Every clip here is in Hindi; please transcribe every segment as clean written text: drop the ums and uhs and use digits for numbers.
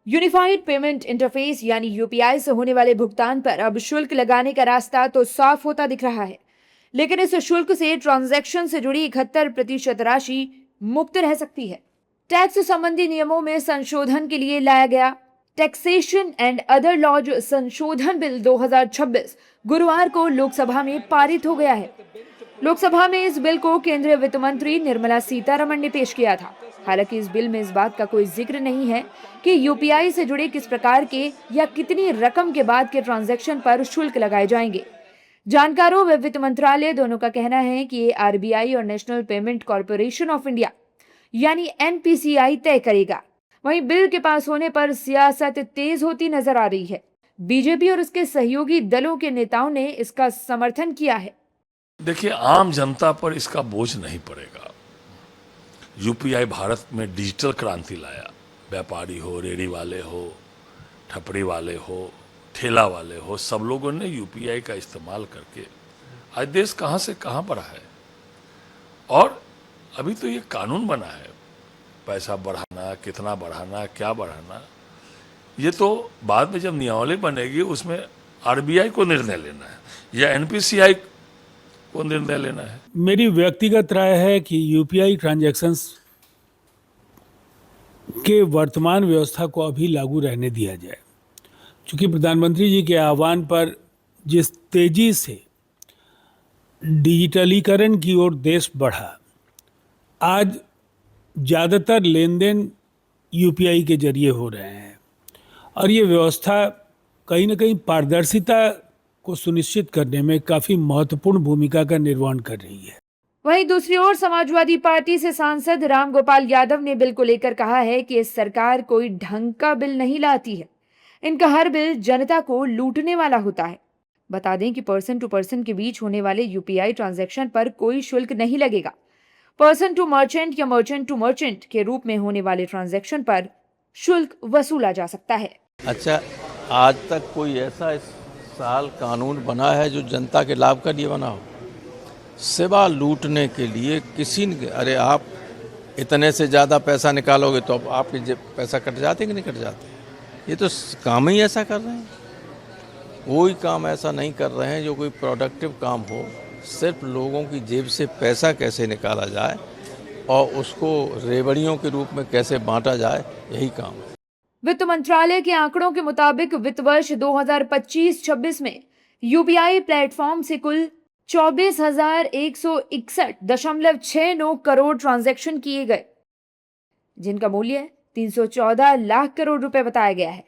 यूनिफाइड पेमेंट इंटरफेस यानी यूपीआई से होने वाले भुगतान पर अब शुल्क लगाने का रास्ता तो साफ होता दिख रहा है, लेकिन इस शुल्क से ट्रांजैक्शन से जुड़ी 71% राशि मुक्त रह सकती है। टैक्स संबंधी नियमों में संशोधन के लिए लाया गया टैक्सेशन एंड अदर लॉज संशोधन बिल 2026 गुरुवार को लोकसभा में पारित हो गया है। लोकसभा में इस बिल को केंद्रीय वित्त मंत्री निर्मला सीतारमण ने पेश किया था। हालांकि इस बिल में इस बात का कोई जिक्र नहीं है कि यूपीआई से जुड़े किस प्रकार के या कितनी रकम के बाद के ट्रांजैक्शन पर शुल्क लगाए जाएंगे। जानकारों व वित्त मंत्रालय दोनों का कहना है कि ये आरबीआई और national payment corporation of India यानी एनपीसीआई तय करेगा। वहीं बिल के पास होने पर सियासत तेज होती नजर आ रही है। बीजेपी और उसके सहयोगी दलों के नेताओं ने इसका समर्थन किया है। देखिए, आम जनता पर इसका बोझ नहीं पड़ेगा। यूपीआई भारत में डिजिटल क्रांति लाया। व्यापारी हो, रेहड़ी वाले हो, ठपड़ी वाले हो, ठेला वाले हो, सब लोगों ने यूपीआई का इस्तेमाल करके आज देश कहाँ से कहाँ बढ़ा है। और अभी तो ये कानून बना है, पैसा बढ़ाना, कितना बढ़ाना, क्या बढ़ाना, ये तो बाद में जब नियमावली बनेगी उसमें आरबीआई को निर्णय लेना है या एनपीसीआई को निर्णय लेना है। मेरी व्यक्तिगत राय है कि यूपीआई ट्रांजैक्शंस के वर्तमान व्यवस्था को अभी लागू रहने दिया जाए, क्योंकि प्रधानमंत्री जी के आह्वान पर जिस तेजी से डिजिटलीकरण की ओर देश बढ़ा, आज ज़्यादातर लेन देन यूपीआई के जरिए हो रहे हैं और ये व्यवस्था कहीं ना कहीं पारदर्शिता को सुनिश्चित करने में काफ़ी महत्वपूर्ण भूमिका का निर्वहन कर रही है। वहीं दूसरी ओर समाजवादी पार्टी से सांसद रामगोपाल यादव ने बिल को लेकर कहा है कि इस सरकार कोई ढंग का बिल नहीं लाती है। इनका हर बिल जनता को लूटने वाला होता है। बता दें कि पर्सन टू पर्सन के बीच होने वाले यूपीआई ट्रांजैक्शन पर कोई शुल्क नहीं लगेगा। पर्सन टू मर्चेंट या मर्चेंट टू मर्चेंट के रूप में होने वाले ट्रांजैक्शन पर शुल्क वसूला जा सकता है। अच्छा, आज तक कोई ऐसा इस साल कानून बना है जो जनता के लाभ के लिए बना हो? सिवा लूटने के लिए किसी ने, अरे आप इतने से ज़्यादा पैसा निकालोगे तो अब आपके जेब पैसा कट जाते कि नहीं कट जाते? ये तो काम ही ऐसा कर रहे हैं। कोई काम ऐसा नहीं कर रहे हैं जो कोई प्रोडक्टिव काम हो। सिर्फ लोगों की जेब से पैसा कैसे निकाला जाए और उसको रेवड़ियों के रूप में कैसे बांटा जाए, यही काम है। वित्त मंत्रालय के आंकड़ों के मुताबिक वित्त वर्ष 2025-26 में यूपीआई प्लेटफॉर्म से कुल 24,161.69 करोड़ ट्रांजैक्शन किए गए, जिनका मूल्य 314 लाख करोड़ रुपए बताया गया है।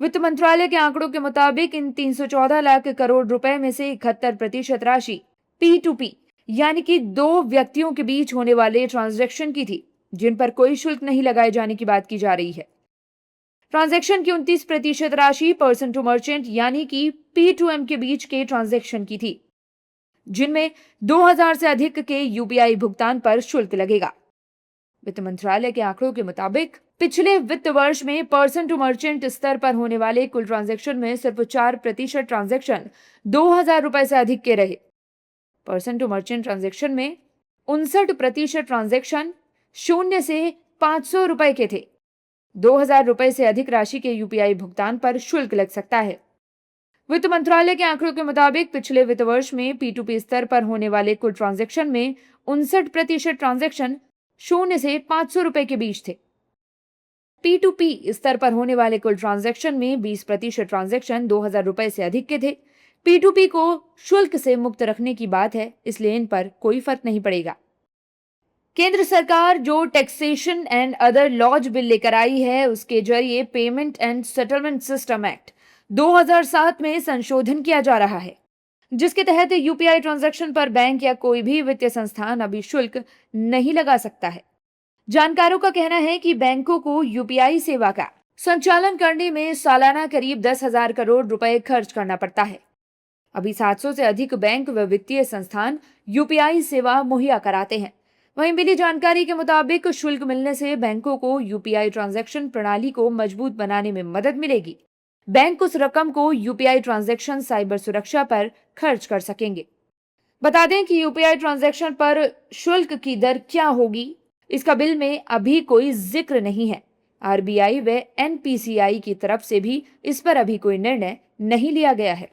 वित्त मंत्रालय के आंकड़ों के मुताबिक इन 314 लाख करोड़ रुपए में से 71% राशि P2P यानी कि दो व्यक्तियों के बीच होने वाले ट्रांजैक्शन की थी, जिन पर कोई शुल्क नहीं लगाए जाने की बात की जा रही है। ट्रांजैक्शन की 29% राशि पर्सन टू मर्चेंट यानी कि P2M के बीच के ट्रांजैक्शन की थी, जिनमें 2000 से अधिक के यूपीआई भुगतान पर शुल्क लगेगा। वित्त मंत्रालय के आंकड़ों के मुताबिक पिछले वित्त वर्ष में पर्सन टू मर्चेंट स्तर पर होने वाले कुल ट्रांजैक्शन में सिर्फ 4% ट्रांजैक्शन 2000 रुपए से अधिक के रहे। पर्सन टू मर्चेंट ट्रांजैक्शन में 59% ट्रांजैक्शन 0 से 500 रुपए के थे। 2000 रुपए से अधिक राशि के यूपीआई भुगतान पर शुल्क लग सकता है। वित्त मंत्रालय के आंकड़ों के मुताबिक पिछले वित्त वर्ष में P2P स्तर पर होने वाले कुल ट्रांजैक्शन में 59% ट्रांजैक्शन 0 से 500 रुपए के बीच थे। P2P स्तर पर होने वाले कुल ट्रांजैक्शन में 20% ट्रांजैक्शन 2000 रुपए से अधिक के थे। P2P को शुल्क से मुक्त रखने की बात है, इसलिए इन पर कोई फर्क नहीं पड़ेगा। केंद्र सरकार जो taxation and other laws bill लेकर आई है, उसके जरिए payment and settlement system act 2007 में संशोधन किया जा रहा है, जिसके तहत यूपीआई ट्रांजैक्शन पर बैंक या कोई भी वित्तीय संस्थान अभी शुल्क नहीं लगा सकता है। जानकारों का कहना है कि बैंकों को यूपीआई सेवा का संचालन करने में सालाना करीब 10,000 करोड़ रुपए खर्च करना पड़ता है। अभी 700 से अधिक बैंक व वित्तीय संस्थान यूपीआई सेवा मुहैया कराते हैं। वहीं मिली जानकारी के मुताबिक शुल्क मिलने से बैंकों को यूपीआई ट्रांजैक्शन प्रणाली को मजबूत बनाने में मदद मिलेगी। बैंक उस रकम को यूपीआई ट्रांजैक्शन साइबर सुरक्षा पर खर्च कर सकेंगे। बता दें कि यूपीआई ट्रांजैक्शन पर शुल्क की दर क्या होगी, इसका बिल में अभी कोई जिक्र नहीं है। आरबीआई व एनपीसीआई की तरफ से भी इस पर अभी कोई निर्णय नहीं लिया गया है।